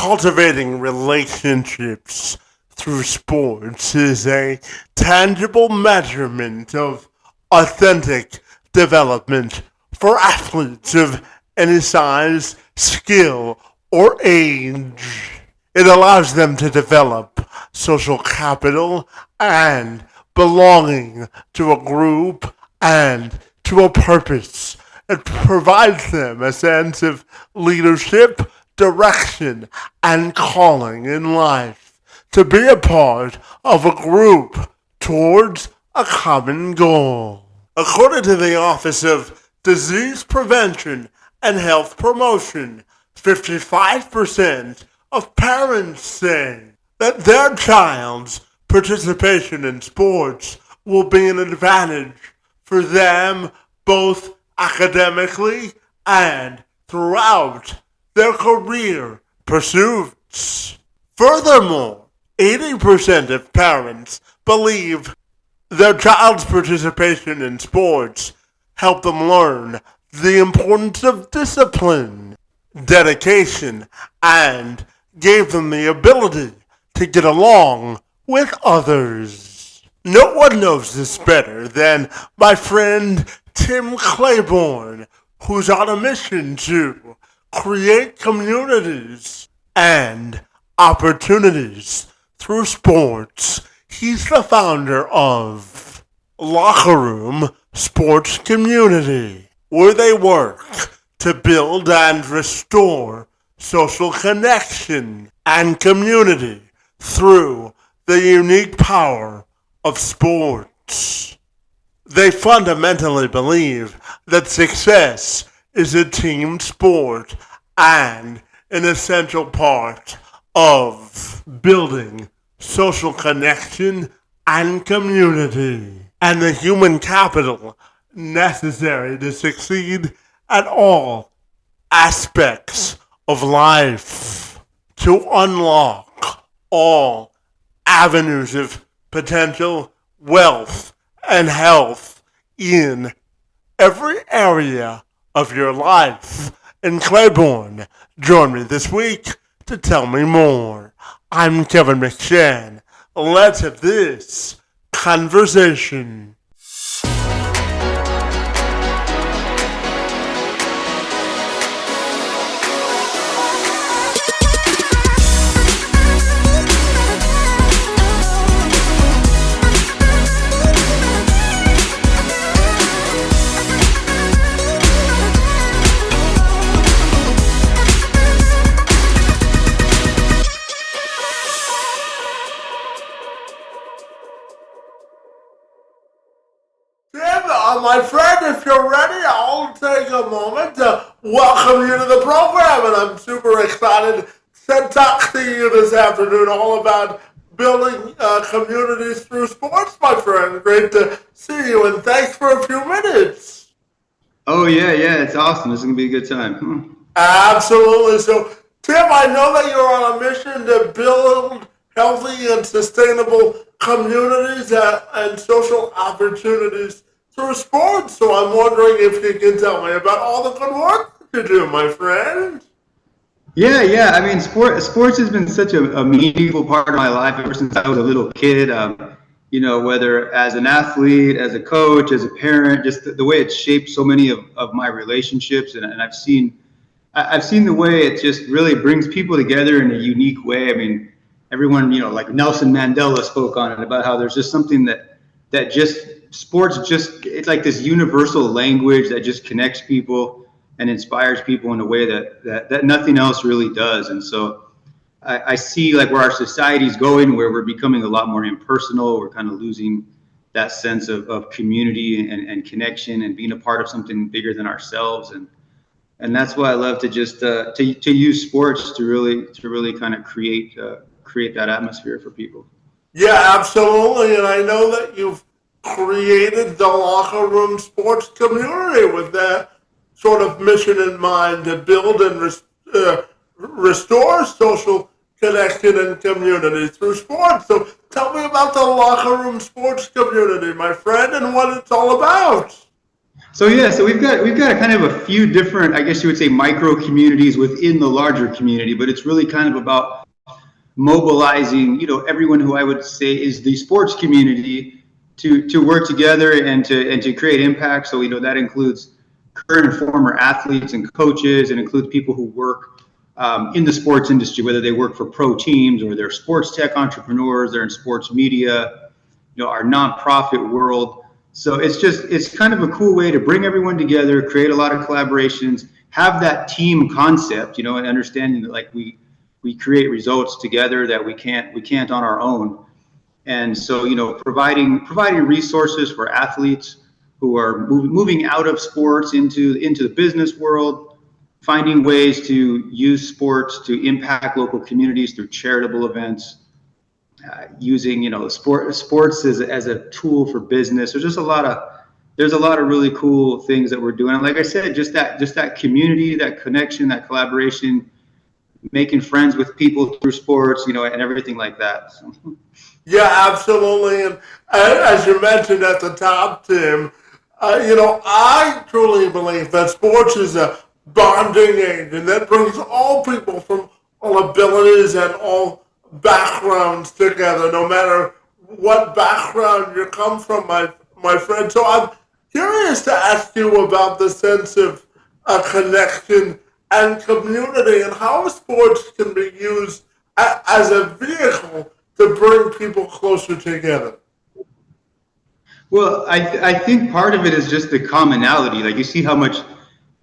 Cultivating relationships through sports is a tangible measurement of authentic development for athletes of any size, skill, or age. It allows them to develop social capital and belonging to a group and to a purpose. It provides them a sense of leadership, direction, and calling in life to be a part of a group towards a common goal. According to the Office of Disease Prevention and Health Promotion, 55% of parents say that their child's participation in sports will be an advantage for them both academically and throughout their career pursuits. Furthermore, 80% of parents believe their child's participation in sports help them learn the importance of discipline, dedication, and gave them the ability to get along with others. No one knows this better than my friend Tim Claiborne, who's on a mission to create communities and opportunities through sports. He's the founder of Locker Room Sports Community, where they work to build and restore social connection and community through the unique power of sports. They fundamentally believe that success is a team sport and an essential part of building social connection and community, and the human capital necessary to succeed at all aspects of life, to unlock all avenues of potential wealth and health in every area of your life. And Claiborne joined me this week to tell me more. I'm Kevin McShann. Let's have this conversation. My friend, if you're ready, I'll take a moment to welcome you to the program, and I'm super excited to talk to you this afternoon all about building communities through sports, my friend. Great to see you, and thanks for a few minutes. Oh, yeah, it's awesome. This is going to be a good time. Absolutely. So, Tim, I know that you're on a mission to build healthy and sustainable communities and social opportunities through sports, so I'm wondering if you can tell me about all the good work you do, my friend. Yeah. I mean, sports has been such a meaningful part of my life ever since I was a little kid. Whether as an athlete, as a coach, as a parent, just the way it's shaped so many of my relationships, and I've seen the way it just really brings people together in a unique way. I mean, everyone, like Nelson Mandela spoke on it about how there's just something that just sports it's like this universal language that just connects people and inspires people in a way that nothing else really does. And so I see like where our society's going, where we're becoming a lot more impersonal. We're kind of losing that sense of community and connection and being a part of something bigger than ourselves. And that's why I love to just to use sports to really kind of create that atmosphere for people. Yeah, absolutely. And I know that you've created the Locker Room Sports Community with that sort of mission in mind to build and restore social connection and community through sports. So tell me about the Locker Room Sports Community, my friend, and what it's all about. So yeah, so we've got a kind of a few different, I guess you would say, micro communities within the larger community, but it's really kind of about mobilizing, everyone who I would say is the sports community to work together and to create impact. So that includes current and former athletes and coaches, and includes people who work in the sports industry, whether they work for pro teams or they're sports tech entrepreneurs, they're in sports media, our nonprofit world. So it's kind of a cool way to bring everyone together, create a lot of collaborations, have that team concept, and understanding that like we create results together that we can't on our own. And so, providing resources for athletes who are moving out of sports into the business world, finding ways to use sports to impact local communities through charitable events, using sports as a tool for business. There's a lot of really cool things that we're doing. And like I said, just that community, that connection, that collaboration, making friends with people through sports, and everything like that. So. Yeah, absolutely. And as you mentioned at the top, Tim, I truly believe that sports is a bonding aid, and that brings all people from all abilities and all backgrounds together, no matter what background you come from, my friend. So I'm curious to ask you about the sense of connection and community, and how sports can be used as a vehicle to bring people closer together. Well, I think part of it is just the commonality. Like you see how much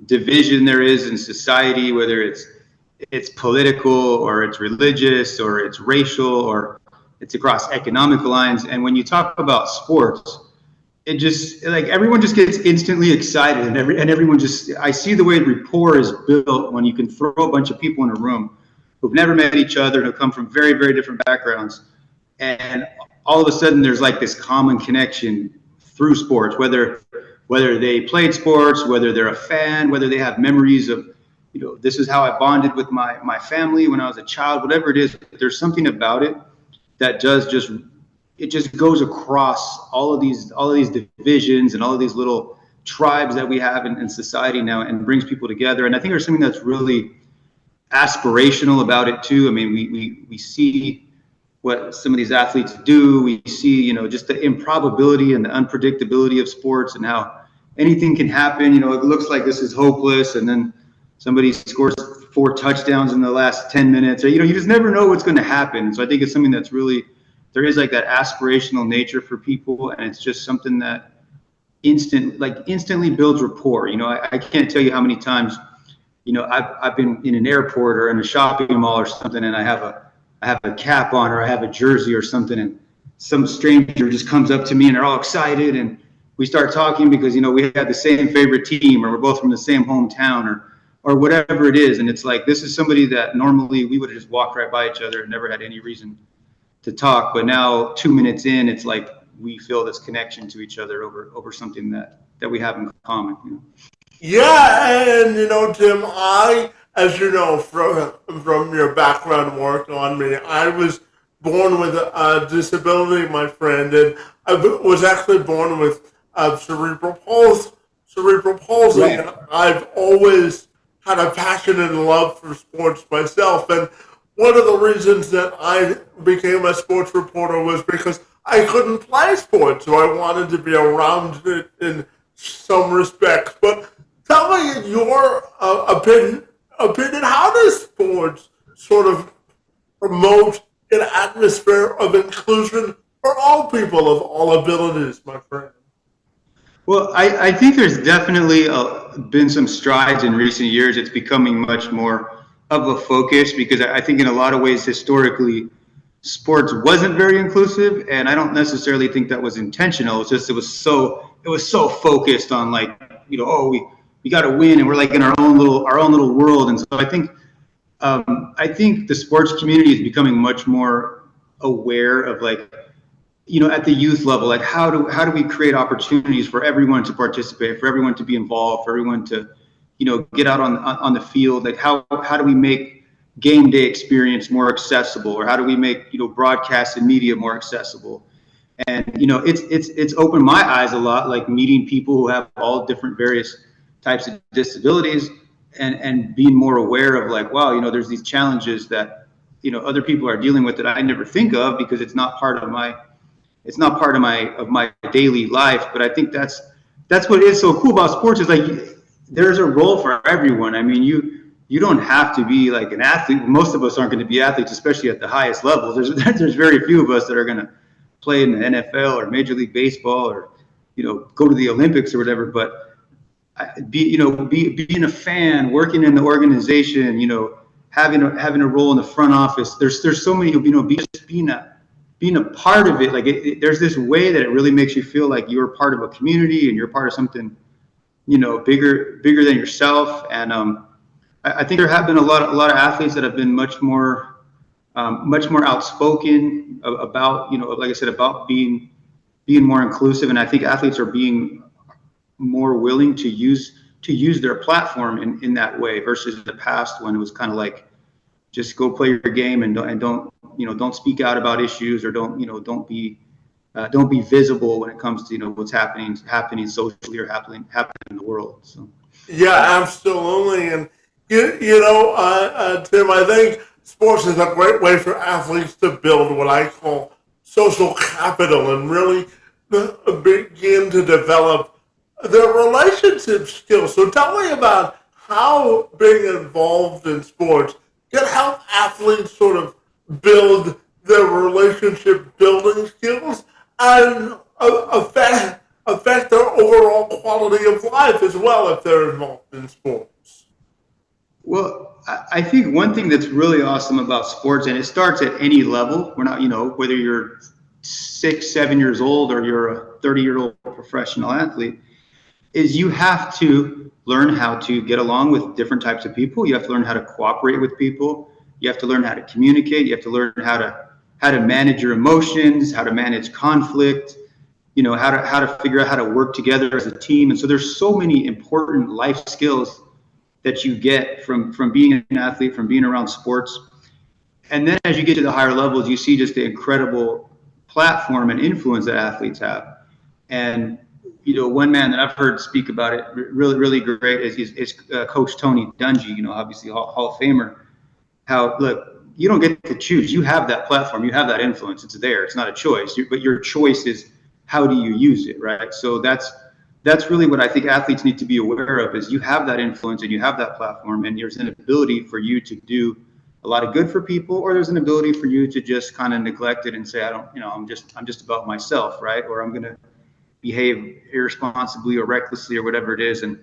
division there is in society, whether it's political or it's religious or it's racial or it's across economic lines. And when you talk about sports, it just like everyone just gets instantly excited, and everyone just, I see the way rapport is built when you can throw a bunch of people in a room who've never met each other and who come from very, very different backgrounds, and all of a sudden there's like this common connection through sports, whether they played sports, whether they're a fan, whether they have memories of, this is how I bonded with my family when I was a child, whatever it is. There's something about it that just goes across all of these divisions and all of these little tribes that we have in society now, and brings people together. And I think there's something that's really aspirational about it too. I mean, we see what some of these athletes do. We see, just the improbability and the unpredictability of sports, and how anything can happen. It looks like this is hopeless, and then somebody scores 4 touchdowns in the last 10 minutes. Or, you just never know what's going to happen. So I think it's something that's really, there is like that aspirational nature for people, and it's just something that instantly builds rapport. I can't tell you how many times, I've been in an airport or in a shopping mall or something, and I have a cap on, or I have a jersey or something, and some stranger just comes up to me and they're all excited, and we start talking because we have the same favorite team, or we're both from the same hometown, or whatever it is. And it's like, this is somebody that normally we would have just walked right by each other and never had any reason to talk, but now 2 minutes in, it's like we feel this connection to each other over something that we have in common. Yeah, and Tim, as you know, from your background work on me, I was born with a disability, my friend, and I was actually born with cerebral palsy, Right. and I've always had a passion and love for sports myself. And one of the reasons that I became a sports reporter was because I couldn't play sports, so I wanted to be around it in some respects. But tell me, in your opinion, how does sports sort of promote an atmosphere of inclusion for all people of all abilities, my friend? Well, I think there's definitely been some strides in recent years. It's becoming much more of a focus, because I think in a lot of ways, historically, sports wasn't very inclusive, and I don't necessarily think that was intentional. It's just it was so focused on, like, oh, we got to win, and we're like in our own little world. And so I think the sports community is becoming much more aware of, like, at the youth level, like how do we create opportunities for everyone to participate, for everyone to be involved, for everyone to, get out on the field. Like how do we make game day experience more accessible, or how do we make, broadcast and media more accessible? And it's opened my eyes a lot, like meeting people who have all different various types of disabilities, and being more aware of like, wow, there's these challenges that other people are dealing with that I never think of because it's not part of my daily life. But I think that's what is so cool about sports is like there's a role for everyone. I mean, you don't have to be like an athlete. Most of us aren't going to be athletes, especially at the highest levels. There's very few of us that are going to play in the NFL or Major League Baseball or go to the Olympics or whatever. But being a fan, working in the organization, having a role in the front office. There's so many, just being a part of it. Like there's this way that it really makes you feel like you're part of a community and you're part of something, bigger than yourself. And I think there have been a lot of athletes that have been much more outspoken about, like I said, about being more inclusive. And I think athletes are being more willing to use their platform in that way versus the past when it was kind of like just go play your game and don't speak out about issues, or don't be visible when it comes to what's happening socially or happening in the world. So Yeah, absolutely. And Tim, I think sports is a great way for athletes to build what I call social capital and really begin to develop their relationship skills. So tell me about how being involved in sports can help athletes sort of build their relationship building skills and affect their overall quality of life as well if they're involved in sports. Well, I think one thing that's really awesome about sports, and it starts at any level. We're not, whether you're 6, 7 years old or you're a 30-year-old professional athlete, is you have to learn how to get along with different types of people. You have to learn how to cooperate with people. You have to learn how to communicate. You have to learn how to manage your emotions, how to manage conflict, how to figure out how to work together as a team. And so there's so many important life skills that you get from being an athlete, from being around sports. And then as you get to the higher levels, you see just the incredible platform and influence that athletes have. And one man that I've heard speak about it really, really great is Coach Tony Dungy, obviously Hall of Famer. How, look, you don't get to choose. You have that platform. You have that influence. It's there. It's not a choice. But your choice is how do you use it, right? So that's really what I think athletes need to be aware of is you have that influence and you have that platform, and there's an ability for you to do a lot of good for people, or there's an ability for you to just kind of neglect it and say, I'm just about myself, right? Or I'm going to behave irresponsibly or recklessly or whatever it is. And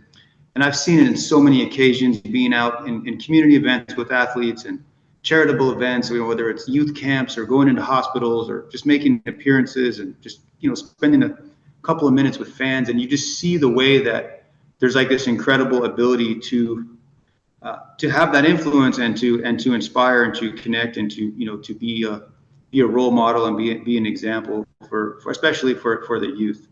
I've seen it in so many occasions, being out in community events with athletes and charitable events, whether it's youth camps or going into hospitals or just making appearances and just, spending a couple of minutes with fans. And you just see the way that there's like this incredible ability to have that influence and to inspire and to connect and to be a role model and be an example for especially for the youth.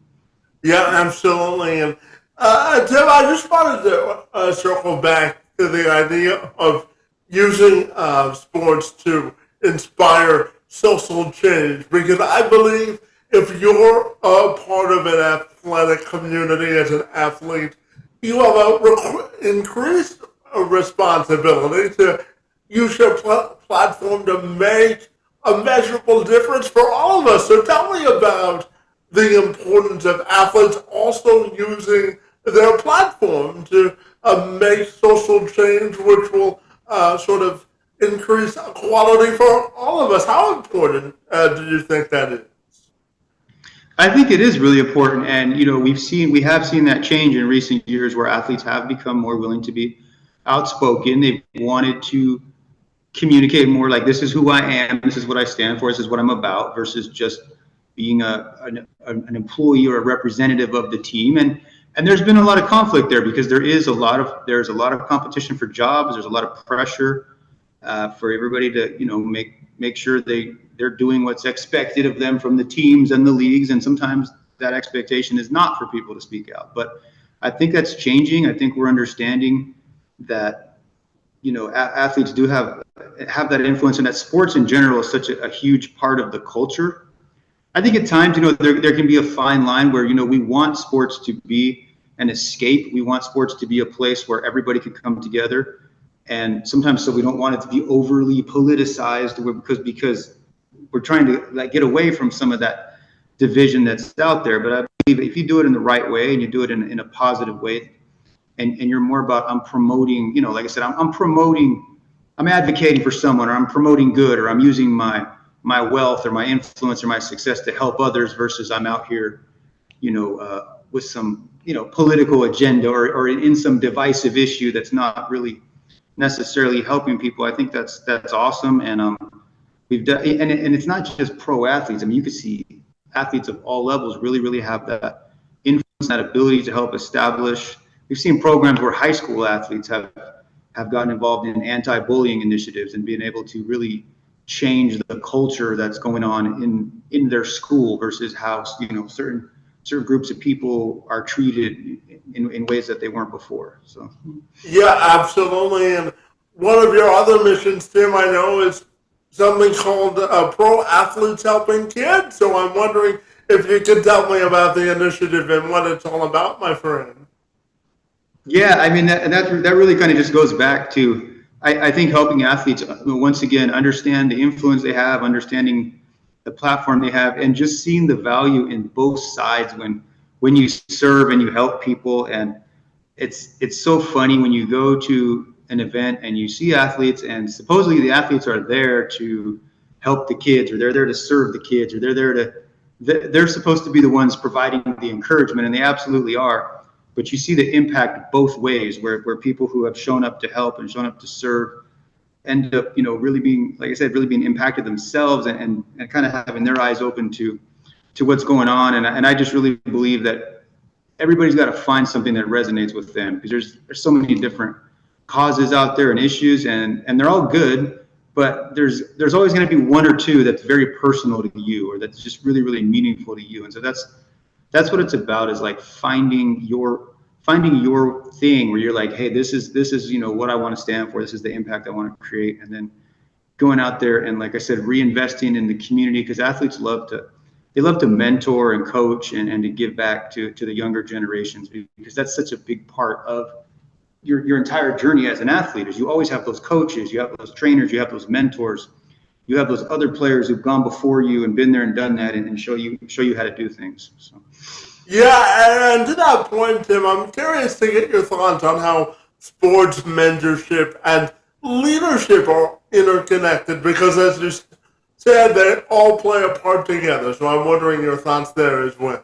Yeah, absolutely. And Tim, I just wanted to circle back to the idea of using sports to inspire social change, because I believe if you're a part of an athletic community as an athlete, you have increased responsibility to use your platform to make a measurable difference for all of us. So tell me about the importance of athletes also using their platform to make social change, which will sort of increase equality for all of us. How important do you think that is? I think it is really important, and we have seen that change in recent years where athletes have become more willing to be outspoken. They've wanted to communicate more, like this is who I am, this is what I stand for, this is what I'm about, versus just being an employee or a representative of the team. And there's been a lot of conflict there because there's a lot of competition for jobs. There's a lot of pressure for everybody to make sure they're doing what's expected of them from the teams and the leagues. And sometimes that expectation is not for people to speak out. But I think that's changing. I think we're understanding that athletes do have that influence, and that sports in general is such a huge part of the culture. I think at times, there can be a fine line where, we want sports to be an escape. We want sports to be a place where everybody can come together. And sometimes, so we don't want it to be overly politicized because we're trying to like get away from some of that division that's out there. But I believe if you do it in the right way and you do it in a positive way, and you're more about, I'm promoting, like I said, I'm promoting, I'm advocating for someone, or I'm promoting good, or I'm using my wealth or my influence or my success to help others versus I'm out here, with some, political agenda or in some divisive issue that's not really necessarily helping people. I think that's awesome. And we've done, and it's not just pro athletes. I mean, you can see athletes of all levels really have that influence, that ability to help establish. We've seen programs where high school athletes have gotten involved in anti-bullying initiatives and being able to really change the culture that's going on in their school versus how certain groups of people are treated in ways that they weren't before. So Yeah, absolutely. And one of your other missions, Tim, I know is something called Pro Athletes Helping Kids. So I'm wondering if you could tell me about the initiative and what it's all about, my friend. yeah, I mean that really kind of just goes back to I think helping athletes once again understand the influence they have, understanding the platform they have, and just seeing the value in both sides when you serve and you help people. And it's so funny when you go to an event and you see athletes, and supposedly the athletes are there to help the kids, or they're there to serve the kids, or they're supposed to be the ones providing the encouragement, and they absolutely are. But you see the impact both ways, where people who have shown up to help and shown up to serve end up, really being, like I said, really being impacted themselves, and kind of having their eyes open to what's going on. And I just really believe that everybody's got to find something that resonates with them, because there's so many different causes out there and issues, and they're all good, but there's always going to be one or two that's very personal to you, or that's just really meaningful to you. And so that's what it's about, is like finding your thing where you're like, hey, this is what I want to stand for, this is the impact I want to create. And then going out there and, like I said, reinvesting in the community, because athletes love to mentor and coach and to give back to the younger generations, because that's such a big part of your entire journey as an athlete. Is you always have those coaches, you have those trainers, you have those mentors, you have those other players who've gone before you and been there and done that, and show you how to do things. So Yeah, and to that point, Tim, I'm curious to get your thoughts on how sports mentorship and leadership are interconnected, because as you said, they all play a part together. So I'm wondering your thoughts there as well.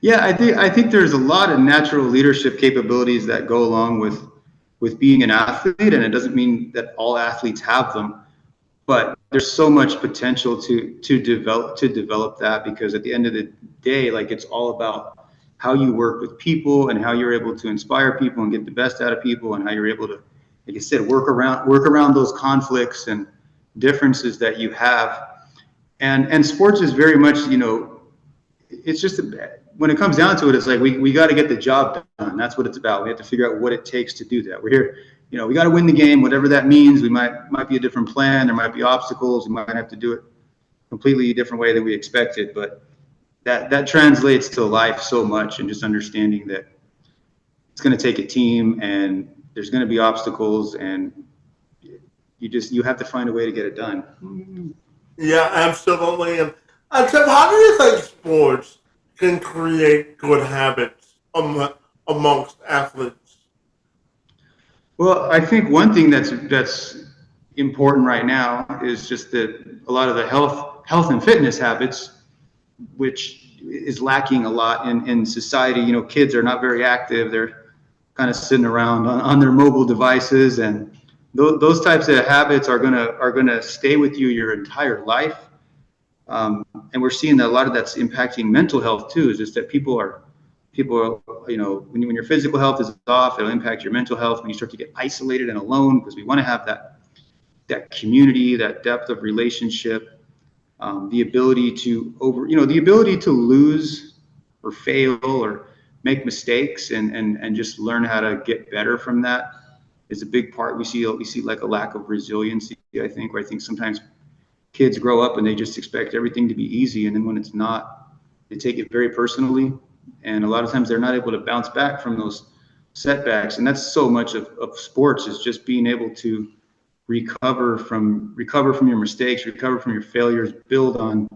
yeah, I think there's a lot of natural leadership capabilities that go along with being an athlete, and it doesn't mean that all athletes have them, but there's so much potential to develop that, because at the end of the day, like, it's all about how you work with people and how you're able to inspire people and get the best out of people, and how you're able to, like I said, work around those conflicts and differences that you have. And sports is very much, it's just when it comes down to it, it's like we got to get the job done. That's what it's about. We have to figure out what it takes to do that. We're here, we got to win the game, whatever that means. We might be a different plan. There might be obstacles. We might have to do it completely different way than we expected. But that translates to life so much, and just understanding that it's going to take a team, and there's going to be obstacles, and you have to find a way to get it done. Yeah, absolutely. And Tim, how do you think sports can create good habits amongst athletes? Well, I think one thing that's important right now is just that a lot of the health and fitness habits, which is lacking a lot in society. Kids are not very active. They're kind of sitting around on their mobile devices, and those types of habits are gonna stay with you your entire life. And we're seeing that a lot of that's impacting mental health too. Is just that people are, when your physical health is off, it'll impact your mental health when you start to get isolated and alone, because we want to have that community, that depth of relationship, the ability to lose or fail or make mistakes, and just learn how to get better from that is a big part. We see like a lack of resiliency, I think, where I think sometimes kids grow up and they just expect everything to be easy. And then when it's not, they take it very personally. And a lot of times they're not able to bounce back from those setbacks. And that's so much of sports, is just being able to recover from your mistakes, recover from your failures, build on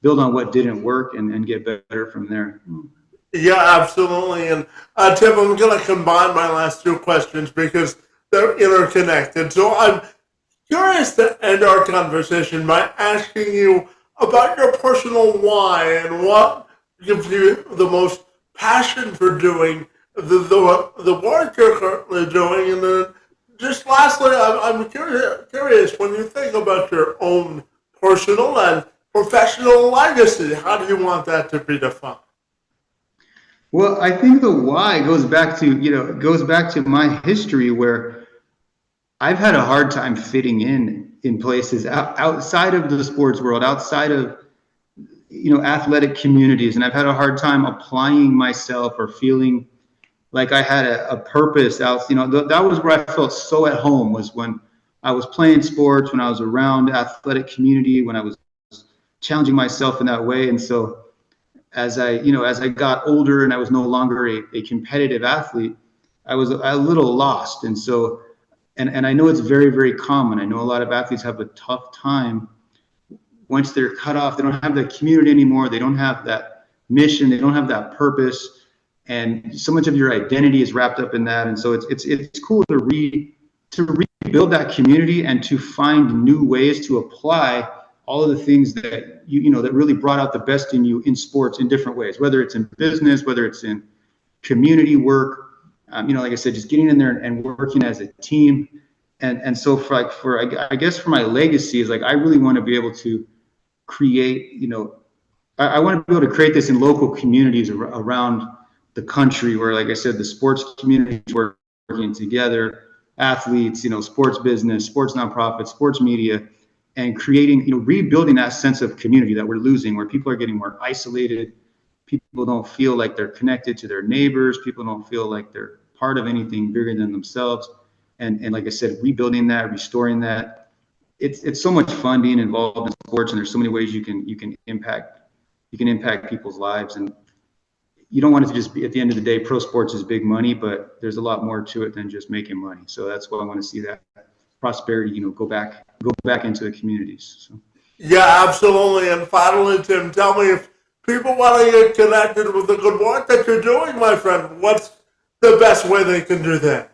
what didn't work, and get better from there. Yeah, absolutely. And Tim, I'm going to combine my last two questions because they're interconnected. So I'm curious to end our conversation by asking you about your personal why and what gives you the most passion for doing the work you're currently doing. And then just lastly, I'm curious, when you think about your own personal and professional legacy, how do you want that to be defined? Well, I think the why goes back to my history, where I've had a hard time fitting in places outside of the sports world, outside of athletic communities, and I've had a hard time applying myself or feeling like I had a purpose out. That was where I felt so at home, was when I was playing sports, when I was around athletic community, when I was challenging myself in that way. And so as I got older and I was no longer a competitive athlete, I was a little lost. And so, and I know it's very, very common. I know a lot of athletes have a tough time once they're cut off. They don't have that community anymore. They don't have that mission. They don't have that purpose. And so much of your identity is wrapped up in that. And so it's cool to rebuild that community and to find new ways to apply all of the things that that really brought out the best in you in sports in different ways, whether it's in business, whether it's in community work, like I said, just getting in there and working as a team. And so I guess for my legacy is, like, I really want to be able to create, I want to be able to create this in local communities around the country, where, like I said, the sports communities are working together, athletes, sports business, sports nonprofits, sports media, and creating, rebuilding that sense of community that we're losing, where people are getting more isolated. People don't feel like they're connected to their neighbors. People don't feel like they're part of anything bigger than themselves. And like I said, rebuilding that, restoring that. It's so much fun being involved in sports, and there's so many ways you can impact people's lives. And you don't want it to just be, at the end of the day, pro sports is big money, but there's a lot more to it than just making money. So that's why I want to see that prosperity, go back into the communities. So. Yeah, absolutely. And finally, Tim, tell me, if people want to get connected with the good work that you're doing, my friend, what's the best way they can do that?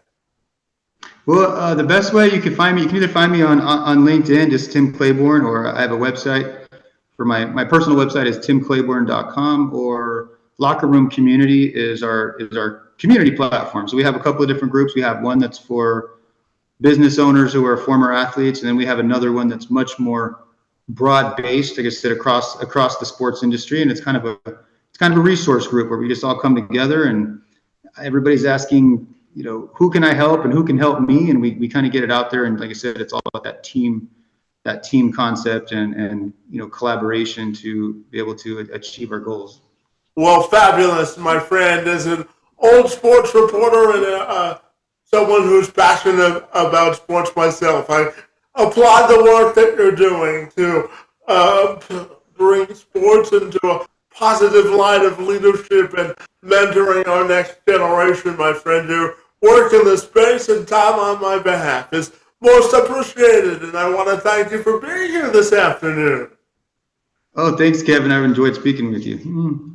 Well, the best way you can either find me on LinkedIn, just Tim Claiborne, or I have a website. For my personal website is timclaiborne.com, or Locker Room Community is our community platform. So we have a couple of different groups. We have one that's for business owners who are former athletes, and then we have another one that's much more broad-based, like I said, across the sports industry. And it's kind of a resource group where we just all come together, and everybody's asking, who can I help and who can help me, and we kind of get it out there. And like I said, it's all about that team concept and collaboration to be able to achieve our goals. Well, fabulous, my friend. As an old sports reporter and someone who's passionate about sports myself, I applaud the work that you're doing to bring sports into a positive light of leadership and mentoring our next generation, my friend. Your work in the space and time on my behalf is most appreciated, and I want to thank you for being here this afternoon. Oh, thanks, Kevin. I've enjoyed speaking with you.